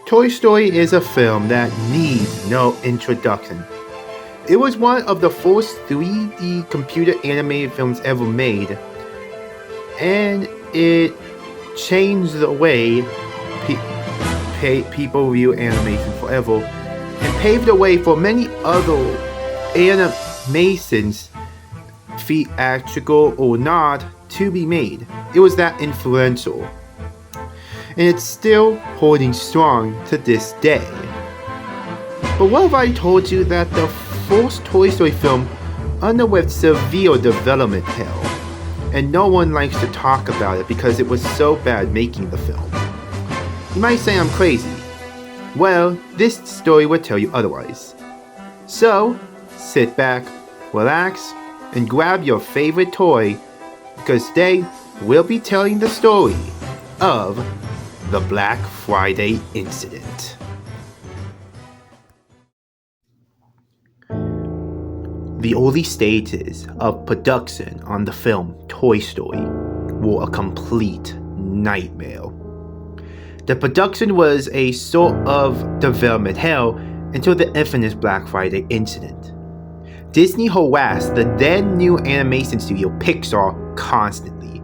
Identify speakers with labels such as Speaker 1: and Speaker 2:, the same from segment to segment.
Speaker 1: Toy Story is a film that needs no introduction. It was one of the first 3D computer animated films ever made, and it changed the way people view animation forever and paved the way for many other animations, theatrical or not, to be made. It was that influential. And it's still holding strong to this day. But what if I told you that the first Toy Story film underwent severe development hell, and no one likes to talk about it because it was so bad making the film? You might say I'm crazy. Well, this story will tell you otherwise. So, sit back, relax, and grab your favorite toy, because today we'll be telling the story of the Black Friday incident. The early stages of production on the film Toy Story were a complete nightmare. The production was a sort of development hell until the infamous Black Friday incident. Disney harassed the then new animation studio Pixar constantly.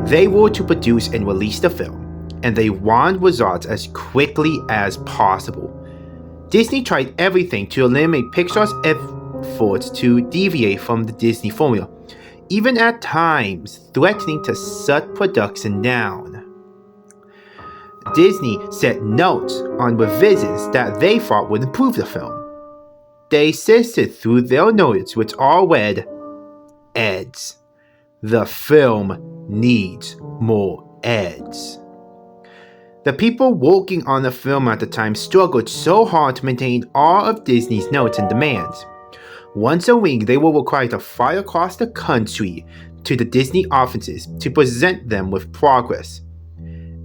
Speaker 1: They were to produce and release the film, and they wanted results as quickly as possible. Disney tried everything to eliminate Pixar's efforts to deviate from the Disney formula, even at times threatening to shut production down. Disney set notes on revisions that they thought would improve the film. They insisted through their notes, which all read, "Eds. The film needs more Eds." The people working on the film at the time struggled so hard to maintain all of Disney's notes and demands. Once a week, they were required to fly across the country to the Disney offices to present them with progress.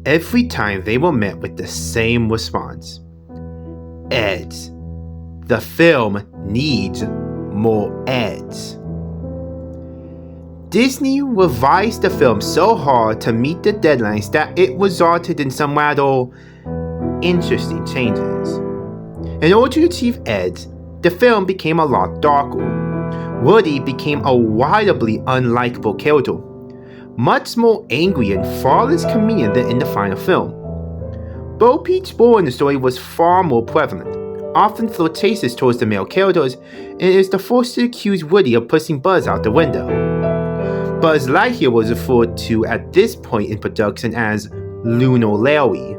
Speaker 1: Every time they were met with the same response: "Eds. The film needs more Eds." Disney revised the film so hard to meet the deadlines that it resulted in some rather interesting changes. In order to achieve Eds, the film became a lot darker. Woody became a wildly unlikable character, much more angry and far less comedian than in the final film. Bo Peep's role in the story was far more prevalent, often flirtatious towards the male characters, and is the first to accuse Woody of pushing Buzz out the window. Buzz Lightyear was referred to at this point in production as Lunar Larry.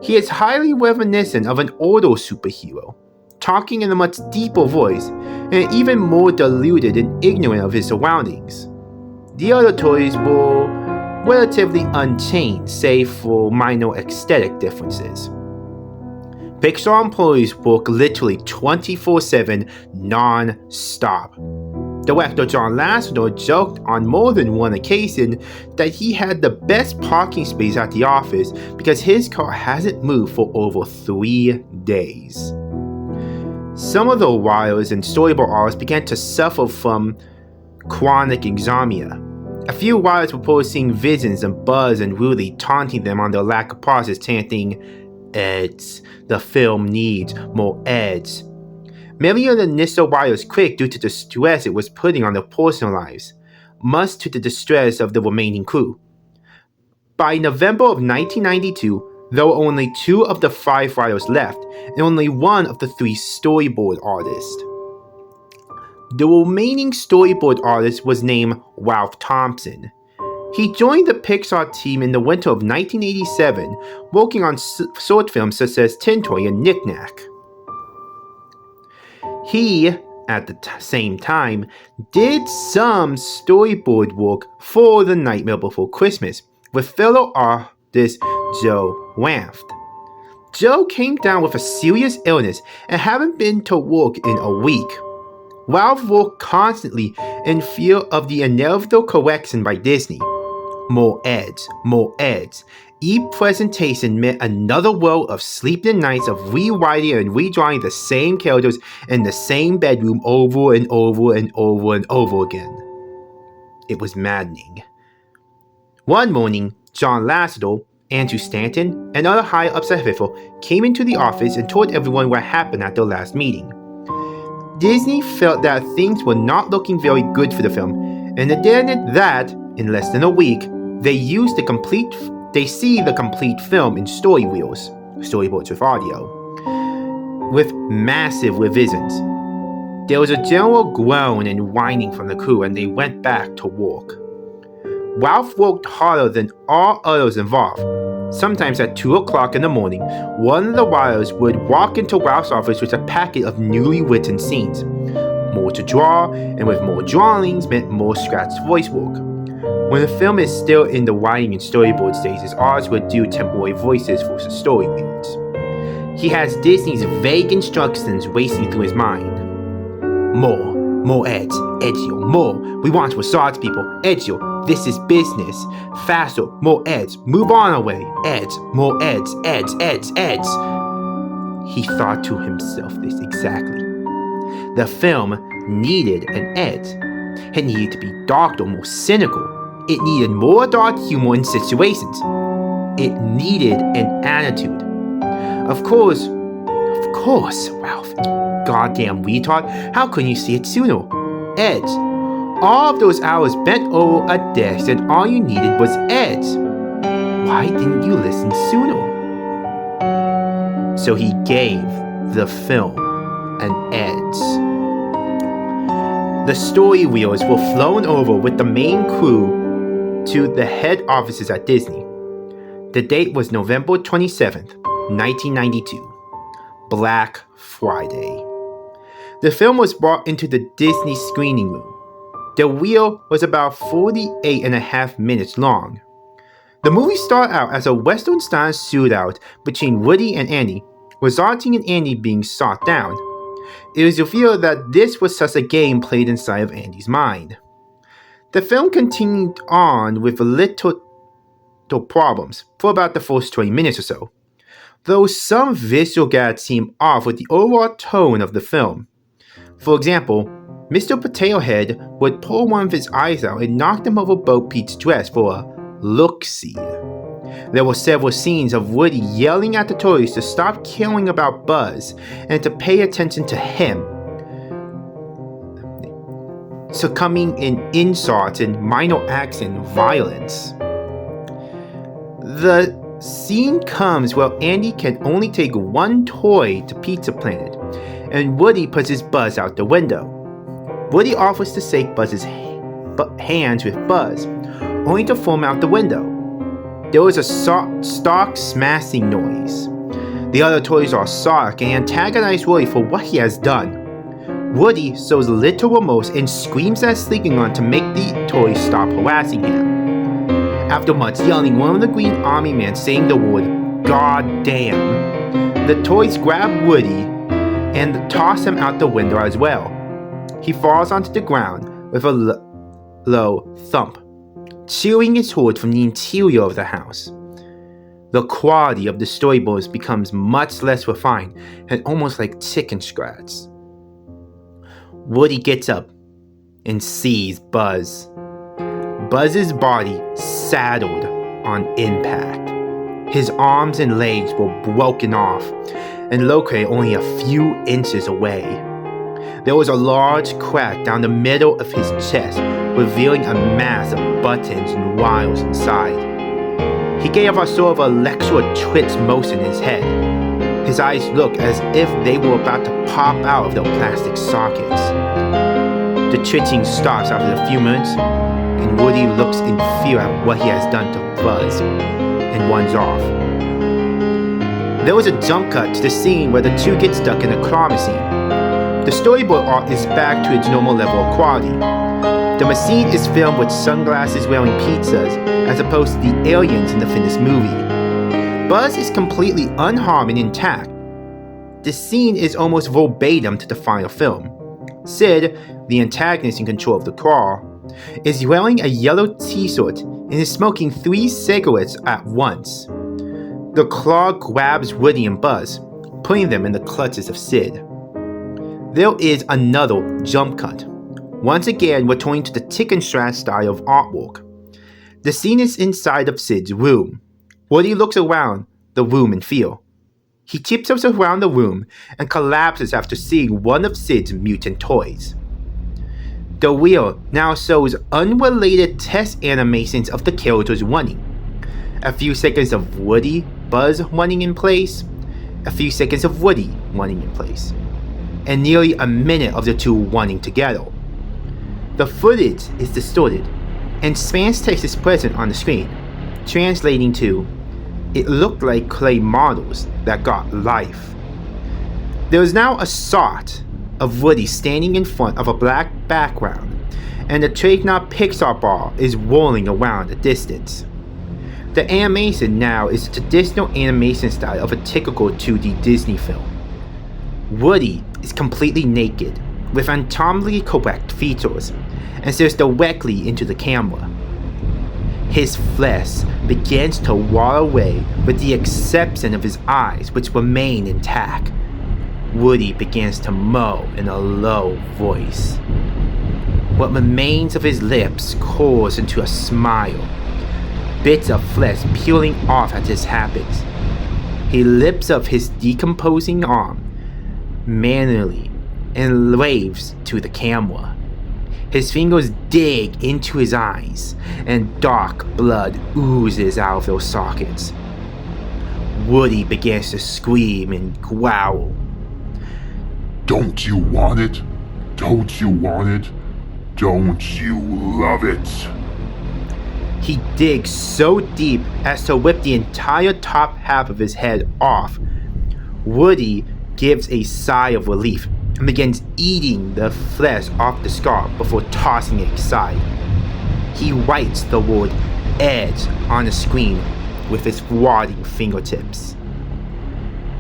Speaker 1: He is highly reminiscent of an older superhero, talking in a much deeper voice, and even more deluded and ignorant of his surroundings. The other toys were relatively unchanged, save for minor aesthetic differences. Pixar employees work literally 24/7 non-stop. Director John Lasseter joked on more than one occasion that he had the best parking space at the office because his car hasn't moved for over 3 days. Some of the writers and storyboard artists began to suffer from chronic insomnia. A few writers reported seeing visions of Buzz and Woody taunting them on their lack of process, chanting, "Eds. The film needs more Eds." Many of the initial writers quit due to the stress it was putting on their personal lives, much to the distress of the remaining crew. By November of 1992, there were only 2 of the 5 writers left, and only 1 of the 3 storyboard artists. The remaining storyboard artist was named Ralph Thompson. He joined the Pixar team in the winter of 1987, working on short films such as Tin Toy and Knick Knack. He, at the same time, did some storyboard work for The Nightmare Before Christmas with fellow artist Joe Ranft. Joe came down with a serious illness and hadn't been to work in a week. Ralph worked constantly in fear of the inevitable correction by Disney. More Eds, more Eds. Each presentation meant another world of sleepless nights of rewriting and redrawing the same characters in the same bedroom over and over and over and over again. It was maddening. One morning, John Lasseter, Andrew Stanton and other higher-ups at Viffle came into the office and told everyone what happened at their last meeting. Disney felt that things were not looking very good for the film, and decided that, in less than a week, they see the complete film in storyboards with audio, with massive revisions. There was a general groan and whining from the crew, and they went back to work. Ralph worked harder than all others involved. Sometimes at 2 o'clock in the morning, one of the writers would walk into Ralph's office with a packet of newly written scenes. More to draw, and with more drawings meant more scratched voice work. When the film is still in the writing and storyboard stages, ours would do temporary voices for the story readings. He has Disney's vague instructions racing through his mind. More ads, Edgio, more. We want to assault people, Edgio, this is business. Faster, more ads, move on away, ads, more ads. He thought to himself this exactly. The film needed an edge. It needed to be dark or more cynical. It needed more dark humor in situations. It needed an attitude. Of course, Ralph. Goddamn retard. How couldn't you see it sooner? Edge. All of those hours bent over a desk and all you needed was edge. Why didn't you listen sooner? So he gave the film an edge. The story wheels were flown over with the main crew to the head offices at Disney. The date was November 27th, 1992. Black Friday. The film was brought into the Disney screening room. The reel was about 48.5 minutes long. The movie started out as a Western-style shootout between Woody and Andy, resulting in Andy being shot down. It was revealed that this was just a game played inside of Andy's mind. The film continued on with little problems for about the first 20 minutes or so, though some visual gags seemed off with the overall tone of the film. For example, Mr. Potato Head would pull one of his eyes out and knock him over Bo Peep's dress for a look-see. There were several scenes of Woody yelling at the toys to stop caring about Buzz and to pay attention to him, succumbing in insults and minor acts and violence. The scene comes where Andy can only take one toy to Pizza Planet, and Woody pushes Buzz out the window. Woody offers to shake Buzz's hands with Buzz, only to fall out the window. There was a stark smashing noise. The other toys are shocked and antagonize Woody for what he has done. Woody shows little remorse and screams at Sleeping to make the toys stop harassing him. After much yelling, one of the Green Army men saying the word, "God damn," the toys grab Woody and toss him out the window as well. He falls onto the ground with a low thump, chewing his hoard from the interior of the house. The quality of the storyboards becomes much less refined and almost like chicken scratch. Woody gets up and sees Buzz. Buzz's body saddled on impact. His arms and legs were broken off and located only a few inches away. There was a large crack down the middle of his chest, revealing a mass of buttons and wires inside. He gave a sort of electric twitch motion in his head. His eyes looked as if they were about to pop out of their plastic sockets. The twitching stops after a few minutes, and Woody looks in fear at what he has done to Buzz and runs off. There was a jump cut to the scene where the two get stuck in a claw machine. The storyboard art is back to its normal level of quality. The machine is filmed with sunglasses wearing pizzas as opposed to the aliens in the finished movie. Buzz is completely unharmed and intact. The scene is almost verbatim to the final film. Sid, the antagonist in control of the claw, is wearing a yellow t-shirt and is smoking 3 cigarettes at once. The claw grabs Woody and Buzz, putting them in the clutches of Sid. There is another jump cut, once again returning to the chicken scratch style of artwork. The scene is inside of Sid's room. Woody looks around the room in fear. He tiptoes around the room and collapses after seeing one of Sid's mutant toys. The wheel now shows unrelated test animations of the characters running. A few seconds of Woody, Buzz running in place, a few seconds of Woody running in place, and nearly a minute of the two running together. The footage is distorted, and Span's text is present on the screen, translating to, "It looked like clay models that got life." There is now a shot of Woody standing in front of a black background, and the trademark Pixar ball is rolling around a distance. The animation now is the traditional animation style of a typical 2D Disney film. Woody is completely naked, with anatomically correct features, and stares directly into the camera. His flesh begins to wear away with the exception of his eyes, which remain intact. Woody begins to mow in a low voice. What remains of his lips curls into a smile, bits of flesh peeling off as this happens. He lifts up his decomposing arm manually and waves to the camera. His fingers dig into his eyes, and dark blood oozes out of those sockets. Woody begins to scream and growl.
Speaker 2: "Don't you want it? Don't you want it? Don't you love it?"
Speaker 1: He digs so deep as to rip the entire top half of his head off. Woody gives a sigh of relief and begins eating the flesh off the scar before tossing it aside. He writes the word "edge" on the screen with his rotting fingertips.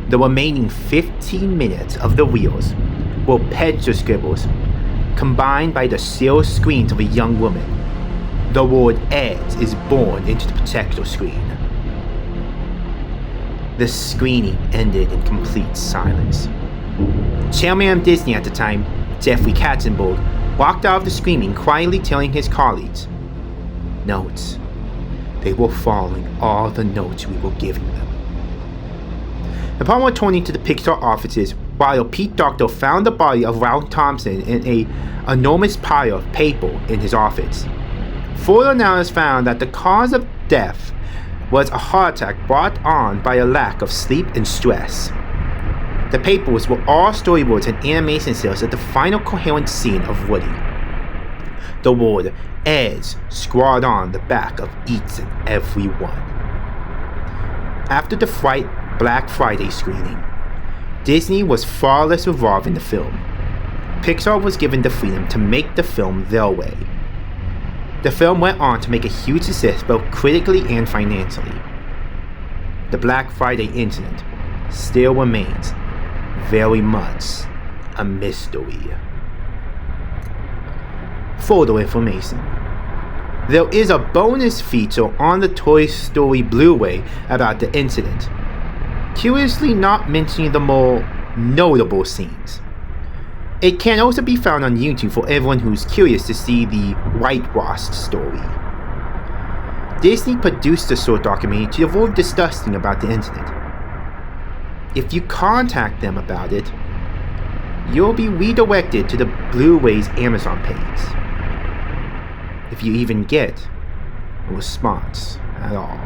Speaker 1: The remaining 15 minutes of the reels were pencil scribbles combined by the still screams of a young woman. The word "edge" is born into the projector screen. The screening ended in complete silence. Chairman of Disney at the time, Jeffrey Katzenberg, walked out of the screening quietly telling his colleagues, "Notes. They were following all the notes we were giving them." Upon returning to the Pixar offices, while Pete Docter found the body of Ralph Thompson in an enormous pile of paper in his office. Further analysis found that the cause of death was a heart attack brought on by a lack of sleep and stress. The papers were all storyboards and animation stills of the final coherent scene of Woody. The word "edge" scrawled on the back of each and every one. After the Black Friday screening, Disney was far less involved in the film. Pixar was given the freedom to make the film their way. The film went on to make a huge success both critically and financially. The Black Friday incident still remains very much a mystery. Further information. There is a bonus feature on the Toy Story Blu-ray about the incident, curiously not mentioning the more notable scenes. It can also be found on YouTube for everyone who's curious to see the whitewashed story. Disney produced the short documentary to avoid discussing about the incident. If you contact them about it, you'll be redirected to the Blu-ray's Amazon page. If you even get a response at all.